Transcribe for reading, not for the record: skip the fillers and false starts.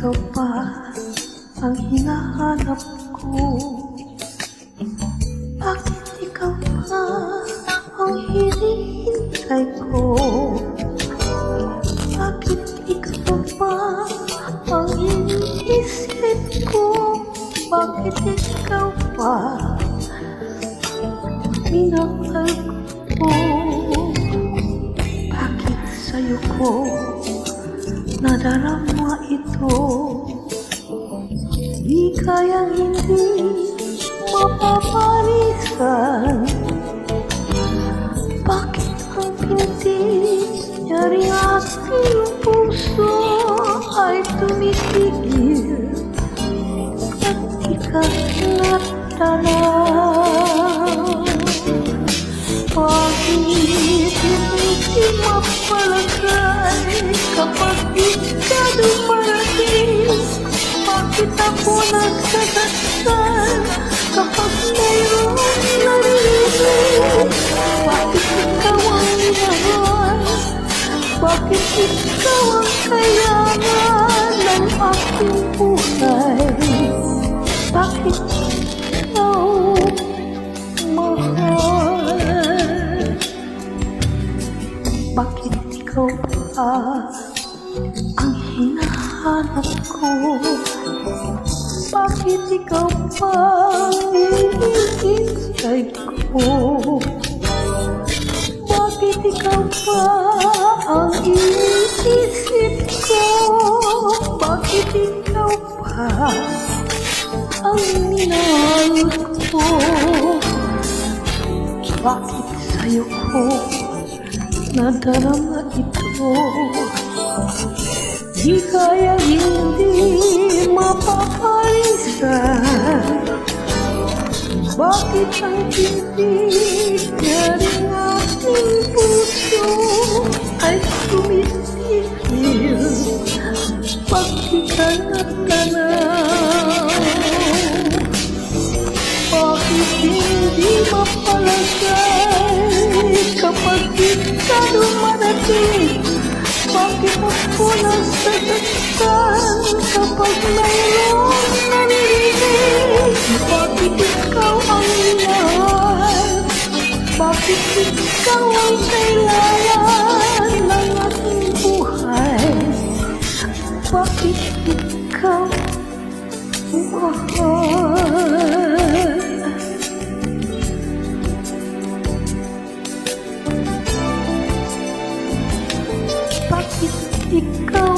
ikaw pa ang hinahanap ko? Bakit ikaw pa ang hinihintay ko? Bakit ikaw pa ang iniisip ko? Bakit ikaw pa minahal ko? Bakit sa'yo ko nadarama ito? Di kayang hindi mapapalisan. Bakit ang pinti niya rin aking puso ay tumitigil at ikanatala? Bakit hindi mapalagay kapag ika dumarating? Bakit ako nasasaktan kapag mayroong naririnig? Bakit ikaw ang minahal? Bakit ikaw ang kailangan ng aking buhay? Bakit ikaw mahal? Bakit ikaw pa ang hinahanap ko? Bakit ikaw pa ang hinihintay ko? Bakit ikaw pa ang iniisip ko? Bakit ikaw pa ang minahal ko? Bakit sa'yo ko nadarama ito? Di kaya hindi mapapalisan. Bakit ang titig niya rin aking puso ay tumitigil pag ikanatanaw? Bakit hindi mapalagay kapag ika dumarating? Bakit ako nasasaktan kapag mayroong naririnig? Bakit ikaw ang minahal? Bakit ikaw ang kailangan ng aking buhay? Bakit ikaw mahal? Bakit ikaw